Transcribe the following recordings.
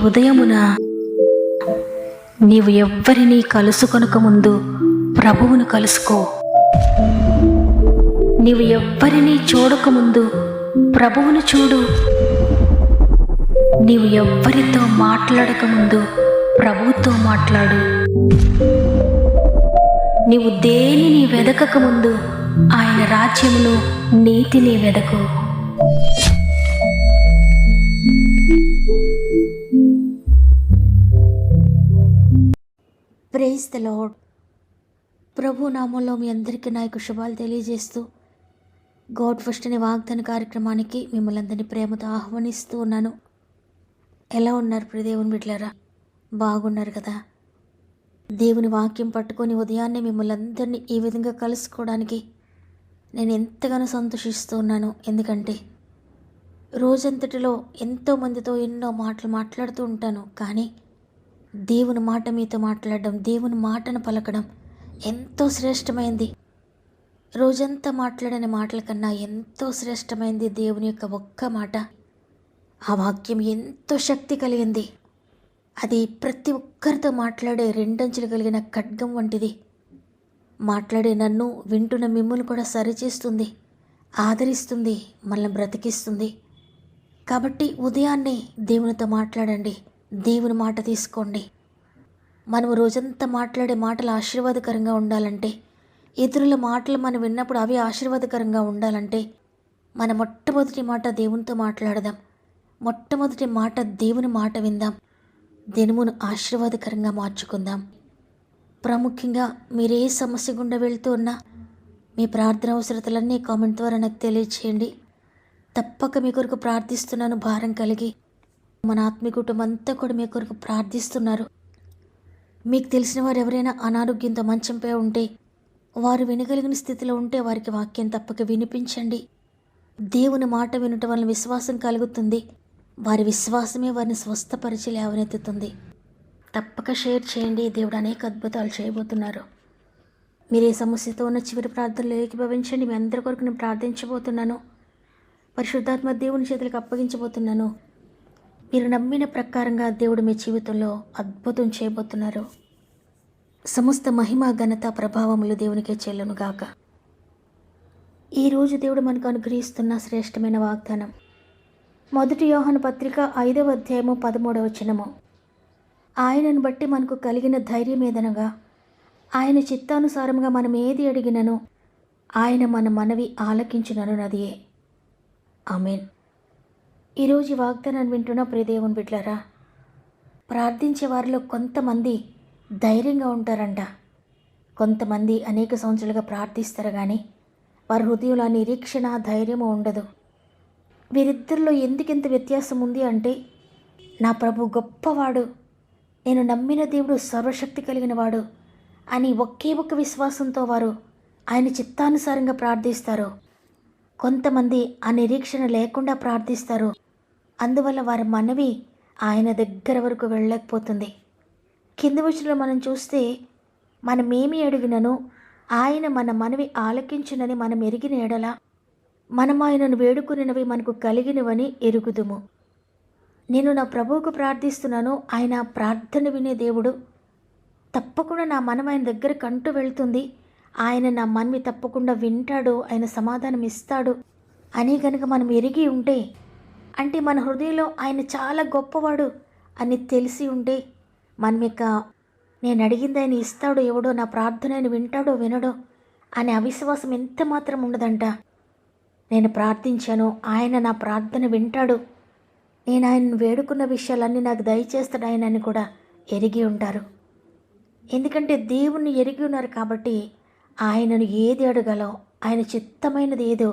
ఉదయమున నీవు ఎవ్వరినీ కలుసుకొనక ముందు ప్రభువును కలుసుకో. నీవు ఎవ్వరినీ చూడకముందు ప్రభువును చూడు. నీవు ఎవ్వరితో మాట్లాడకముందు ప్రభువుతో మాట్లాడు. నీవు దేనిని వెదకకముందు ఆయన రాజ్యమును నీతిని వెదకు. Praise the lord. ప్రభు నామంలో మీ అందరికీ నా యొక్క శుభాలు తెలియజేస్తూ గాడ్ ఫస్ట్ అనే వాగ్దాన కార్యక్రమానికి మిమ్మల్ని అందరినీ ప్రేమతో ఆహ్వానిస్తూ ఉన్నాను. ఎలా ఉన్నారు ప్రియ దేవుని బిడ్డలారా? బాగున్నారు కదా? దేవుని వాక్యం పట్టుకొని ఉదయాన్నే మిమ్మల్ని అందరినీ ఈ విధంగా కలుసుకోవడానికి నేను ఎంతగానో సంతోషిస్తూ ఉన్నాను. ఎందుకంటే రోజంతటిలో ఎంతోమందితో ఎన్నో మాటలు మాట్లాడుతూ ఉంటాను, కానీ దేవుని మాట మీతో మాట్లాడడం, దేవుని మాటను పలకడం ఎంతో శ్రేష్టమైంది. రోజంతా మాట్లాడని మాటల కన్నా ఎంతో శ్రేష్టమైంది దేవుని యొక్క ఒక్క మాట. ఆ వాక్యం ఎంతో శక్తి కలిగింది. అది ప్రతి ఒక్కరితో మాట్లాడే రెండంచులు కలిగిన ఖడ్గం వంటిది. మాట్లాడే నన్ను, వింటున్న మిమ్మల్ని కూడా సరిచేస్తుంది, ఆదరిస్తుంది, మనల్ని బ్రతికిస్తుంది. కాబట్టి ఉదయాన్నే దేవునితో మాట్లాడండి, దేవుని మాట తీసుకోండి. మనము రోజంతా మాట్లాడే మాటలు ఆశీర్వాదకరంగా ఉండాలంటే, ఇతరుల మాటలు మనం విన్నప్పుడు అవి ఆశీర్వాదకరంగా ఉండాలంటే మన మొట్టమొదటి మాట దేవునితో మాట్లాడదాం. మొట్టమొదటి మాట దేవుని మాట విందాం. దినమును ఆశీర్వాదకరంగా మార్చుకుందాం. ప్రాముఖ్యంగా మీరే సమస్య గుండా వెళ్తూ ఉన్నా మీ ప్రార్థన అవసరతలన్నీ కామెంట్ ద్వారా నాకు తెలియచేయండి. తప్పక మీ కొరకు ప్రార్థిస్తున్నాను. భారం కలిగి మన ఆత్మీయ కుటుంబం అంతా కూడా మీ కొరకు ప్రార్థిస్తున్నారు. మీకు తెలిసిన వారు ఎవరైనా అనారోగ్యంతో మంచంపై ఉంటే, వారు వినగలిగిన స్థితిలో ఉంటే వారికి వాక్యం తప్పక వినిపించండి. దేవుని మాట వినటం వలన విశ్వాసం కలుగుతుంది. వారి విశ్వాసమే వారిని స్వస్థపరిచి లేవనెత్తుతుంది. తప్పక షేర్ చేయండి. దేవుడు అనేక అద్భుతాలు చేయబోతున్నారు. మీరు ఏ సమస్యతో ఉన్న చివరి ప్రార్థనలు ఏకీభవించండి. మీ అందరి కొరకు నేను ప్రార్థించబోతున్నాను. పరిశుద్ధాత్మ దేవుని చేతులకు అప్పగించబోతున్నాను. మీరు నమ్మిన ప్రకారంగా దేవుడు మీ జీవితంలో అద్భుతం చేయబోతున్నారు. సమస్త మహిమ, ఘనత, ప్రభావములు దేవునికే చెల్లునుగాక. ఈరోజు దేవుడు మనకు అనుగ్రహిస్తున్న శ్రేష్టమైన వాగ్దానం 1 యోహాను పత్రిక 5వ అధ్యాయము 13వ వచనము. ఆయనను బట్టి మనకు కలిగిన ధైర్యం ఏదనగా, ఆయన చిత్తానుసారంగా మనం ఏది అడిగినను ఆయన మన మనవి ఆలకించుననున్నదియే. ఆమేన్. ఈరోజు వాగ్దానాన్ని వింటున్న ప్రియ దేవుని బిడ్డలారా, ప్రార్థించే వారిలో కొంతమంది ధైర్యంగా ఉంటారంట. కొంతమంది అనేక సంవత్సరాలుగా ప్రార్థిస్తారు, కానీ వారి హృదయంలో ఆ నిరీక్షణ, ధైర్యము ఉండదు. వీరిద్దరిలో ఎందుకెంత వ్యత్యాసం ఉంది అంటే, నా ప్రభు గొప్పవాడు, నేను నమ్మిన దేవుడు సర్వశక్తి కలిగిన వాడు అని ఒకే ఒక్క విశ్వాసంతో వారు ఆయన చిత్తానుసారంగా ప్రార్థిస్తారు. కొంతమంది ఆ నిరీక్షణ లేకుండా ప్రార్థిస్తారు. అందువల్ల వారి మనవి ఆయన దగ్గర వరకు వెళ్ళలేకపోతుంది. కింది వచనంలో మనం చూస్తే, మనమేమి అడిగినను ఆయన మన మనవి ఆలకించునని మనం ఎరిగిన ఎడల మనం ఆయనను వేడుకునినవి మనకు కలిగినవని ఎరుగుదుము. నేను నా ప్రభువుకు ప్రార్థిస్తున్నాను. ఆయన ప్రార్థన వినే దేవుడు. తప్పకుండా నా మనం ఆయన దగ్గర కంటూ వెళ్తుంది. ఆయన నా మనవి తప్పకుండా వింటాడు, ఆయన సమాధానం ఇస్తాడు అని కనుక మనం ఎరిగి ఉంటే, అంటే మన హృదయంలో ఆయన చాలా గొప్పవాడు అని తెలిసి ఉంటే, మనం ఇక నేను అడిగింది ఆయన ఇస్తాడో ఎవడో, నా ప్రార్థన ఆయన వింటాడో వినడో అనే అవిశ్వాసం ఎంత మాత్రం ఉండదంట. నేను ప్రార్థించాను, ఆయన నా ప్రార్థన వింటాడు, నేను ఆయనను వేడుకున్న విషయాలన్నీ నాకు దయచేస్తాడు ఆయన అని కూడా ఎరిగి ఉంటారు. ఎందుకంటే దేవుణ్ణి ఎరిగి ఉన్నారు కాబట్టి ఆయనను ఏది అడగాలో, ఆయన చిత్తమైనది ఏదో,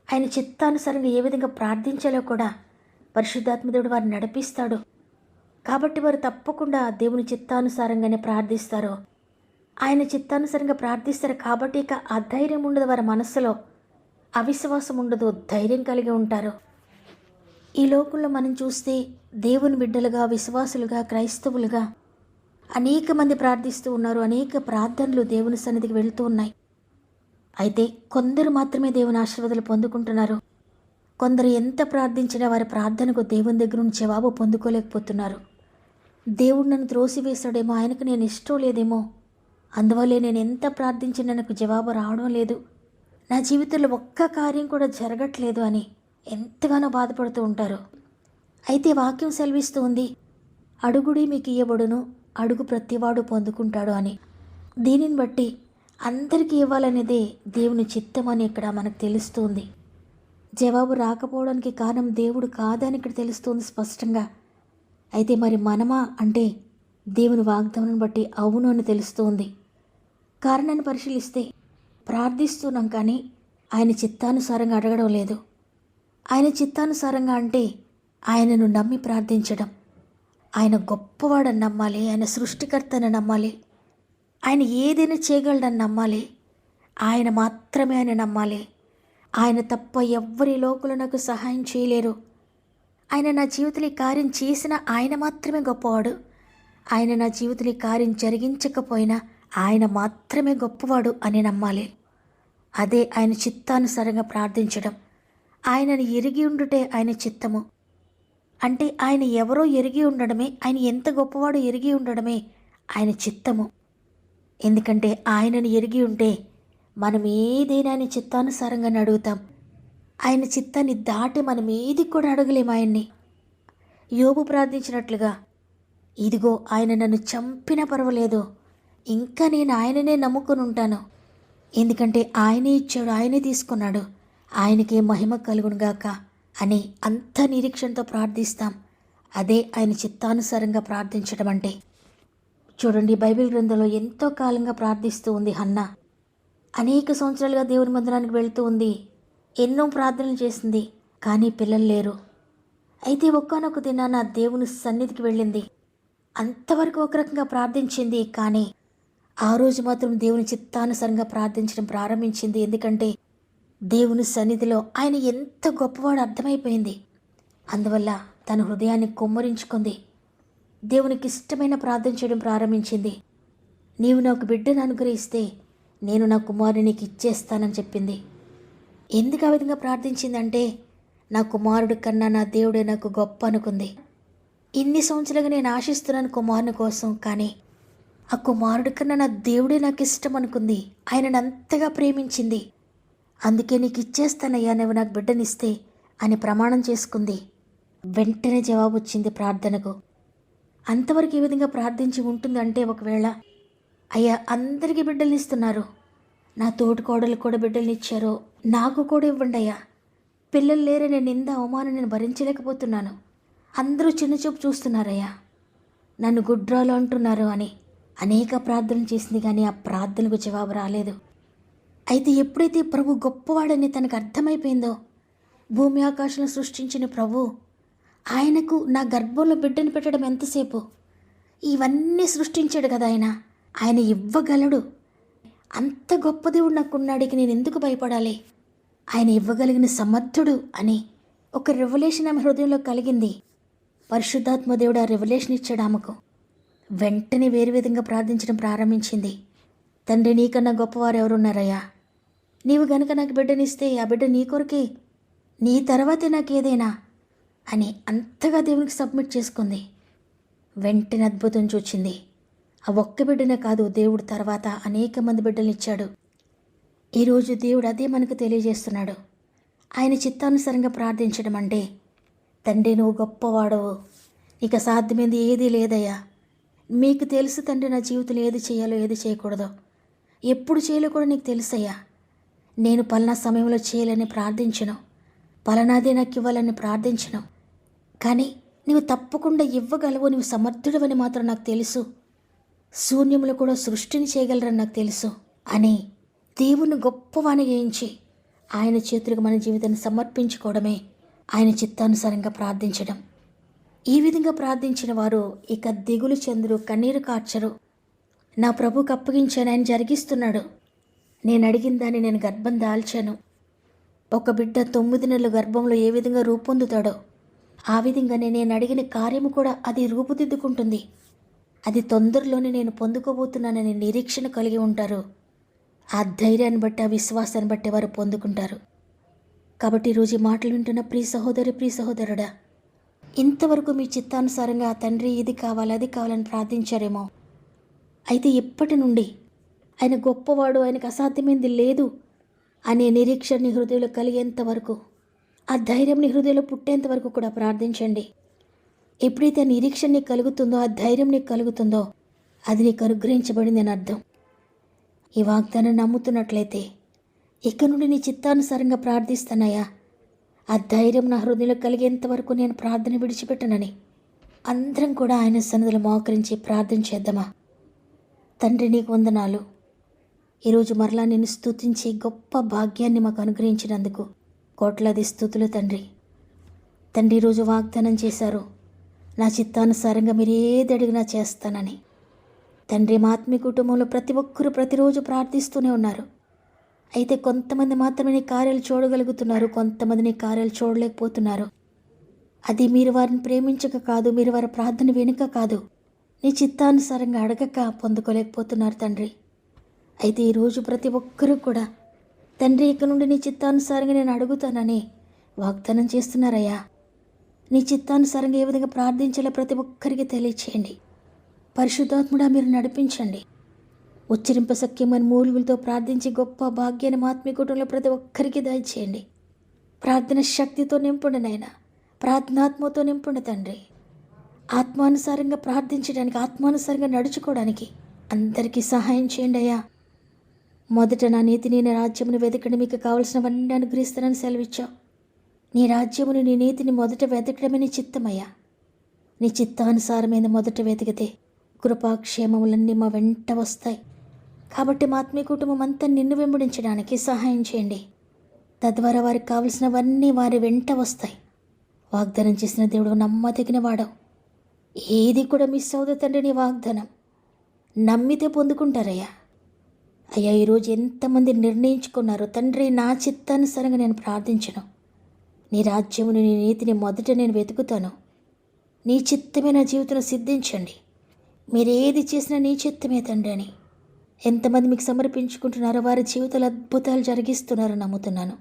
ఆయన చిత్తానుసారంగా ఏ విధంగా ప్రార్థించాలో కూడా పరిశుద్ధాత్మదేవుడు వారిని నడిపిస్తాడు. కాబట్టి వారు తప్పకుండా దేవుని చిత్తానుసారంగానే ప్రార్థిస్తారు. ఆయన చిత్తానుసారంగా ప్రార్థిస్తారు కాబట్టి ఇక అధైర్యం ఉండదు, వారి మనస్సులో అవిశ్వాసం ఉండదు, ధైర్యం కలిగి ఉంటారు. ఈ లోకంలో మనం చూస్తే దేవుని బిడ్డలుగా, విశ్వాసులుగా, క్రైస్తవులుగా అనేక మంది ప్రార్థిస్తూ ఉన్నారు. అనేక ప్రార్థనలు దేవుని సన్నిధికి వెళుతూ ఉన్నాయి. అయితే కొందరు మాత్రమే దేవుని ఆశీర్వాదాలు పొందుకుంటున్నారు. కొందరు ఎంత ప్రార్థించినా వారి ప్రార్థనకు దేవుని దగ్గర నుంచి జవాబు పొందుకోలేకపోతున్నారు. దేవుడు నన్ను త్రోసివేశాడేమో, ఆయనకు నేను ఇష్టం లేదేమో, అందువల్లే నేను ఎంత ప్రార్థించినా నాకు జవాబు రావడం లేదు, నా జీవితంలో ఒక్క కార్యం కూడా జరగట్లేదు అని ఎంతగానో బాధపడుతూ ఉంటారు. అయితే వాక్యం సెలవిస్తూ ఉంది, అడుగుడి మీకు ఇయ్యబడును, అడుగు ప్రతివాడు పొందుకుంటాడు అని. దీనిని బట్టి అందరికీ ఇవ్వాలనేదే దేవుని చిత్తం అని ఇక్కడ మనకు తెలుస్తుంది. జవాబు రాకపోవడానికి కారణం దేవుడు కాదని ఇక్కడ తెలుస్తుంది స్పష్టంగా. అయితే మరి మనమా అంటే దేవుని వాగ్దానం బట్టి అవును అని తెలుస్తుంది. కారణాన్ని పరిశీలిస్తే ప్రార్థిస్తున్నాం కానీ ఆయన చిత్తానుసారంగా అడగడం లేదు. ఆయన చిత్తానుసారంగా అంటే ఆయనను నమ్మి ప్రార్థించడం, ఆయన గొప్పవాడని నమ్మాలి, ఆయన సృష్టికర్తని నమ్మాలి, ఆయన ఏదైనా చేయగలడని నమ్మాలి, ఆయన మాత్రమే ఆయన నమ్మాలి. ఆయన తప్ప ఎవ్వరి లోకులు నాకు సహాయం చేయలేరు. ఆయన నా జీవితంలో ఈ కార్యం చేసిన ఆయన మాత్రమే గొప్పవాడు. ఆయన నా జీవితంలో ఈ కార్యం జరిగించకపోయినా ఆయన మాత్రమే గొప్పవాడు అని నమ్మాలి. అదే ఆయన చిత్తానుసారంగా ప్రార్థించడం. ఆయనను ఎరిగి ఉండుటే ఆయన చిత్తము. అంటే ఆయన ఎవరో ఎరిగి ఉండడమే, ఆయన ఎంత గొప్పవాడో ఎరిగి ఉండడమే ఆయన చిత్తము. ఎందుకంటే ఆయనను ఎరిగి ఉంటే మనం ఏదైనా ఆయన చిత్తానుసారంగానే అడుగుతాం. ఆయన చిత్తాన్ని దాటి మనం ఏది కూడా అడగలేము ఆయన్ని. యోబు ప్రార్థించినట్లుగా, ఇదిగో ఆయన నన్ను చంపినా పర్వాలేదు, ఇంకా నేను ఆయననే నమ్ముకొని ఉంటాను, ఎందుకంటే ఆయనే ఇచ్చాడు, ఆయనే తీసుకున్నాడు, ఆయనకే మహిమ కలుగునుగాక అని అంత నిరీక్షణతో ప్రార్థిస్తాం. అదే ఆయన చిత్తానుసారంగా ప్రార్థించడం అంటే. చూడండి, బైబిల్ గ్రంథంలో ఎంతో కాలంగా ప్రార్థిస్తూ ఉంది హన్నా. అనేక సంవత్సరాలుగా దేవుని మందిరానికి వెళ్తూ ఉంది, ఎన్నో ప్రార్థనలు చేసింది, కానీ పిల్లలు లేరు. అయితే ఒక్కనొక దినాన దేవుని సన్నిధికి వెళ్ళింది. అంతవరకు ఒక రకంగా ప్రార్థించింది, కానీ ఆ రోజు మాత్రం దేవుని చిత్తానుసారంగా ప్రార్థించడం ప్రారంభించింది. ఎందుకంటే దేవుని సన్నిధిలో ఆయన ఎంత గొప్పవాడో అర్థమైపోయింది. అందువల్ల తన హృదయాన్ని కుమ్మరించుకుంది, దేవునికి ఇష్టమైన ప్రార్థన చేయడం ప్రారంభించింది. నీవు నాకు బిడ్డను అనుగ్రహిస్తే నేను నా కుమారుని నీకు ఇచ్చేస్తానని చెప్పింది. ఎందుకు ఆ విధంగా ప్రార్థించిందంటే, నా కుమారుడి కన్నా నా దేవుడే నాకు గొప్ప అనుకుంది. ఇన్ని సంవత్సరాలుగా నేను ఆశిస్తున్నాను కుమారుని కోసం, కానీ ఆ కుమారుడి కన్నా నా దేవుడే నాకు ఇష్టం అనుకుంది. ఆయనను అంతగా ప్రేమించింది. అందుకే నీకు ఇచ్చేస్తానయ్యా, నువ్వు నాకు బిడ్డనిస్తే అని ప్రమాణం చేసుకుంది. వెంటనే జవాబు వచ్చింది ప్రార్థనకు. అంతవరకు ఏ విధంగా ప్రార్థించి ఉంటుందంటే, ఒకవేళ అయ్యా అందరికీ బిడ్డల్ని ఇస్తున్నారు, నా తోటి కోడలు కూడా బిడ్డల్ని ఇచ్చారు, నాకు కూడా ఇవ్వండి అయ్యా, పిల్లలు లేరనే నింద అవమానం నేను భరించలేకపోతున్నాను, అందరూ చిన్నచూపు చూస్తున్నారయ్యా, నన్ను గుడ్రాలు అంటున్నారు అని అనేక ప్రార్థనలు చేసింది. కానీ ఆ ప్రార్థనకు జవాబు రాలేదు. అయితే ఎప్పుడైతే ప్రభు గొప్పవాడని తనకు అర్థమైపోయిందో, భూమి ఆకాశాలను సృష్టించిన ప్రభు ఆయనకు నా గర్భంలో బిడ్డను పెట్టడం ఎంతసేపు, ఇవన్నీ సృష్టించాడు కదా ఆయన ఇవ్వగలడు, అంత గొప్ప దేవుడు నాకున్నాడికి నేను ఎందుకు భయపడాలి, ఆయన ఇవ్వగలిగిన సమర్థుడు అని ఒక రెవల్యూషన్ ఆమె హృదయంలో కలిగింది. పరిశుద్ధాత్మ దేవుడు ఆ రెవల్యూషన్ ఇచ్చాడు ఆమెకు. వెంటనే వేరు విధంగా ప్రార్థించడం ప్రారంభించింది. తండ్రి, నీకన్నా గొప్పవారు ఎవరున్నారయ్యా, నీవు గనుక నాకు బిడ్డనిస్తే ఆ బిడ్డ నీ కొరకే, నీ తర్వాతే నాకేదైనా అని అంతగా దేవునికి సబ్మిట్ చేసుకుంది. వెంటనే అద్భుతం చూచింది. ఆ ఒక్క బిడ్డనే కాదు, దేవుడు తర్వాత అనేక మంది బిడ్డలు ఇచ్చాడు. ఈరోజు దేవుడు అదే మనకు తెలియజేస్తున్నాడు. ఆయన చిత్తానుసారంగా ప్రార్థించడం అంటే, తండ్రి నువ్వు గొప్పవాడవు, ఇక సాధ్యమైంది ఏదీ లేదయ్యా, మీకు తెలుసు తండ్రి నా జీవితంలో ఏది చేయాలో ఏది చేయకూడదో, ఎప్పుడు చేయాలో కూడా నీకు తెలుసయ్యా, నేను పలానా సమయంలో చేయాలని ప్రార్థించను, పలానాదే నాకు ఇవ్వాలని ప్రార్థించను, కానీ నీవు తప్పకుండా ఇవ్వగలవు, నీవు సమర్థుడవని మాత్రం నాకు తెలుసు, శూన్యములు కూడా సృష్టిని చేయగలరని నాకు తెలుసు అని దేవుని గొప్పవాణి చేయించి ఆయన చేతులకు మన జీవితాన్ని సమర్పించుకోవడమే ఆయన చిత్తానుసారంగా ప్రార్థించడం. ఈ విధంగా ప్రార్థించిన వారు ఇక దిగులు చెందరు, కన్నీరు కార్చరు. నా ప్రభువుకు అప్పగించాను, ఆయన జరిగిస్తున్నాడు, నేను అడిగిన దాన్ని నేను గర్భం దాల్చాను. ఒక బిడ్డ 9 నెలల గర్భంలో ఏ విధంగా రూపొందుతాడో ఆ విధంగానే నేను అడిగిన కార్యము కూడా అది రూపుదిద్దుకుంటుంది. అది తొందరలోనే నేను పొందుకోబోతున్నానని నిరీక్షణ కలిగి ఉంటారు. ఆ ధైర్యాన్ని బట్టి, ఆ విశ్వాసాన్ని బట్టి వారు పొందుకుంటారు. కాబట్టి ఈరోజు ఈ మాటలు వింటున్న ప్రియ సహోదరి, ప్రియ సహోదరుడా, ఇంతవరకు మీ చిత్తానుసారంగా ఆ తండ్రి ఇది కావాలి అది కావాలని ప్రార్థించారేమో. అయితే ఇప్పటి నుండి ఆయన గొప్పవాడు, ఆయనకు అసాధ్యమైంది లేదు అనే నిరీక్షణ నీ హృదయంలో కలిగేంత వరకు, ఆ ధైర్యం నీ హృదయంలో పుట్టేంత వరకు కూడా ప్రార్థించండి. ఎప్పుడైతే ఆ నిరీక్షణ నీకు కలుగుతుందో, ఆ ధైర్యం నీకు కలుగుతుందో, అది నీకు అనుగ్రహించబడింది అని అర్థం. ఈ వాగ్దానం నమ్ముతున్నట్లయితే ఇక నుండి నీ చిత్తానుసారంగా ప్రార్థిస్తానయ్యా, ఆ ధైర్యం నా హృదయంలో కలిగేంత వరకు నేను ప్రార్థన విడిచిపెట్టనని అందరం కూడా ఆయన సన్నిధిలో మోకరించి ప్రార్థన చేద్దామా. తండ్రి నీకు వందనాలు. ఈరోజు మరలా నేను స్తుతించి గొప్ప భాగ్యాన్ని మాకు అనుగ్రహించినందుకు కోట్లాది స్తుతులు తండ్రి. తండ్రి ఈరోజు వాగ్దానం చేశారు, నా చిత్తానుసారంగా మీరు ఏది అడిగినా చేస్తానని. తండ్రి మా ఆత్మీయ కుటుంబంలో ప్రతి ఒక్కరూ ప్రతిరోజు ప్రార్థిస్తూనే ఉన్నారు. అయితే కొంతమంది మాత్రమే నీ కార్యాలు చూడగలుగుతున్నారు, కొంతమంది నీ కార్యాలు చూడలేకపోతున్నారు. అది మీరు వారిని ప్రేమించక కాదు, మీరు వారి ప్రార్థన వెనుక కాదు, నీ చిత్తానుసారంగా అడగక పొందుకోలేకపోతున్నారు తండ్రి. అయితే ఈరోజు ప్రతి ఒక్కరూ కూడా తండ్రి ఇక నుండి నీ చిత్తానుసారంగా నేను అడుగుతానని వాగ్దానం చేస్తున్నారయ్యా. నీ చిత్తానుసారంగా ఏ విధంగా ప్రార్థించాలో ప్రతి ఒక్కరికి తెలియచేయండి. పరిశుద్ధాత్ముడా మీరు నడిపించండి. ఉచ్చరింపశక్యమైన మూలుగులతో ప్రార్థించి గొప్ప భాగ్యాన్ని మా ఆత్మీయ కుటుంబంలో ప్రతి ఒక్కరికి దయచేయండి. ప్రార్థన శక్తితో నింపుండి నాయనా, ప్రార్థనాత్మతో నింపుండి తండ్రి. ఆత్మానుసారంగా ప్రార్థించడానికి, ఆత్మానుసారంగా నడుచుకోవడానికి అందరికీ సహాయం చేయండి అయ్యా. మొదట నా నీతిని, నీ రాజ్యమును వెతకడం, మీకు కావలసినవన్నీ అనుగ్రహిస్తానని సెలవిచ్చావు. నీ రాజ్యమును, నీ నీతిని మొదట వెతకడమే నీ చిత్తమయ్యా. నీ చిత్తానుసారమైన మొదట వెతికితే కృపాక్షేమములన్నీ మా వెంట వస్తాయి. కాబట్టి మా ఆత్మీయ కుటుంబం అంతా నిన్ను వెంబడించడానికి సహాయం చేయండి. తద్వారా వారికి కావలసినవన్నీ వారి వెంట వస్తాయి. వాగ్దానం చేసిన దేవుడు నమ్మదగిన వాడవు. ఏది కూడా మిస్ అవుదు తండ్రి. నీ వాగ్దానం నమ్మితే పొందుకుంటారయ్యా. అయ్యా ఈరోజు ఎంతమంది నిర్ణయించుకున్నారో తండ్రి, నా చిత్తానుసారంగా నేను ప్రార్థించను, నీ రాజ్యమును, నీ నీతిని మొదట నేను వెతుకుతాను, నీ చిత్తమే నా జీవితంలో సిద్ధించండి, మీరు ఏది చేసినా నీ చిత్తమే తండ్రి అని ఎంతమంది మీకు సమర్పించుకుంటున్నారో వారి జీవితాలు అద్భుతాలు జరిగిస్తున్నారో నమ్ముతున్నాను.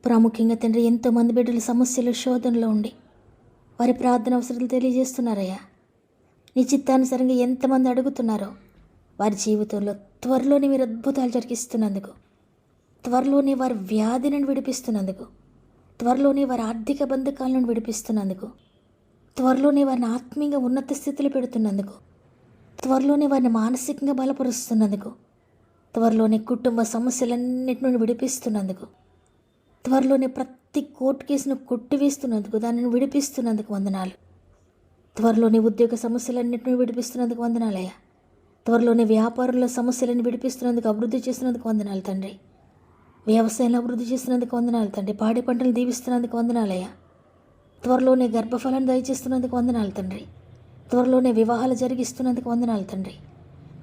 ప్రాముఖ్యంగా తండ్రి ఎంతోమంది బిడ్డల సమస్యలు, శోధనలో ఉండి వారి ప్రార్థన అవసరాలు తెలియజేస్తున్నారయ్యా. నీ చిత్తానుసారంగా ఎంతమంది అడుగుతున్నారో వారి జీవితంలో త్వరలోనే మీరు అద్భుతాలు జరిగిస్తున్నందుకు, త్వరలోనే వారి వ్యాధి నుండి విడిపిస్తున్నందుకు, త్వరలోనే వారి ఆర్థిక బంధకాల నుండి విడిపిస్తున్నందుకు, త్వరలోనే వారిని ఆత్మీయంగా ఉన్నత స్థితిలో పెడుతున్నందుకు, త్వరలోనే వారిని మానసికంగా బలపరుస్తున్నందుకు, త్వరలోనే కుటుంబ సమస్యలన్నిటి నుండి విడిపిస్తున్నందుకు, త్వరలోనే ప్రతి కోర్టు కేసును కొట్టివేస్తున్నందుకు, దానిని విడిపిస్తున్నందుకు వందనాలు. త్వరలోనే ఉద్యోగ సమస్యలన్నింటినీ విడిపిస్తున్నందుకు వందనాలయ్యా. త్వరలోనే వ్యాపారంలో సమస్యలను విడిపిస్తున్నందుకు, అభివృద్ధి చేస్తున్నందుకు వందనాలు తండ్రి. వ్యవసాయంలో అభివృద్ధి చేస్తున్నందుకు వందనాలు తండ్రి. పాడి పంటలు దీవిస్తున్నందుకు వందనాలయ్యా. త్వరలోనే గర్భఫలాన్ని దయచేస్తున్నందుకు వందనాలు తండ్రి. త్వరలోనే వివాహాలు జరిగిస్తున్నందుకు వందనాలు తండ్రి.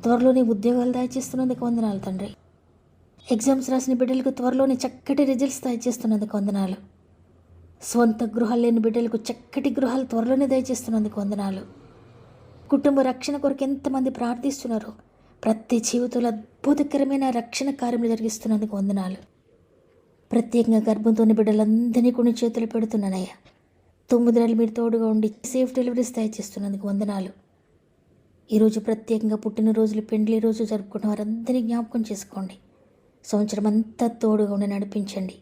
త్వరలోనే ఉద్యోగాలు దయచేస్తున్నందుకు వందనాలు తండ్రి. ఎగ్జామ్స్ రాసిన బిడ్డలకు త్వరలోనే చక్కటి రిజల్ట్స్ దయచేస్తున్నందుకు వందనాలు. స్వంత గృహాలు లేని బిడ్డలకు చక్కటి గృహాలు త్వరలోనే దయచేస్తున్నందుకు వందనాలు. కుటుంబ రక్షణ కొరకు ఎంతమంది ప్రార్థిస్తున్నారో ప్రతి జీవితంలో అద్భుతకరమైన రక్షణ కార్యములు జరిగిస్తున్నందుకు వందనాలు. ప్రత్యేకంగా గర్భంతోని బిడ్డలందరినీ కొన్ని చేతులు పెడుతున్నానయ్యా. 9 నెలలు మీరు తోడుగా ఉండి సేఫ్ డెలివరీస్ దయచేస్తున్నందుకు వందనాలు. ఈరోజు ప్రత్యేకంగా పుట్టినరోజులు, పెండ్లి రోజు జరుపుకున్న వారందరినీ జ్ఞాపకం చేసుకోండి. సంవత్సరం అంతా తోడుగా ఉండి నడిపించండి.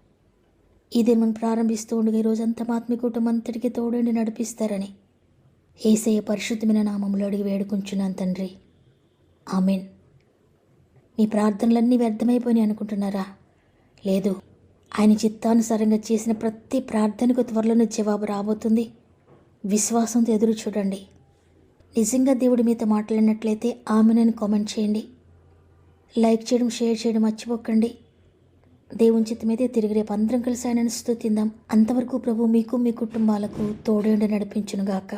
ఇదే మనం ప్రారంభిస్తూ ఉండగా ఈరోజు అంతా ఆత్మీయ కుటుంబం అంతటికీ తోడుండి నడిపిస్తారని యేసయ్య పరిశుద్ధమైన నామములో అడిగి వేడుకుంటున్నాను తండ్రి. ఆమెన్. మీ ప్రార్థనలన్నీ వ్యర్థమైపోయినాయి అనుకుంటున్నారా? లేదు, ఆయన చిత్తానుసారంగా చేసిన ప్రతి ప్రార్థనకు త్వరలోనే జవాబు రాబోతుంది. విశ్వాసంతో ఎదురు చూడండి. నిజంగా దేవుడు మీతో మాట్లాడినట్లయితే ఆమెనని కామెంట్ చేయండి. లైక్ చేయడం, షేర్ చేయడం మర్చిపోకండి. దేవుని చిత్తమైతే తిరిగి రేపు అందరం కలిసి ఆయనను స్తుతిందాం. అంతవరకు ప్రభు మీకు, మీ కుటుంబాలకు తోడేండి నడిపించునుగాక.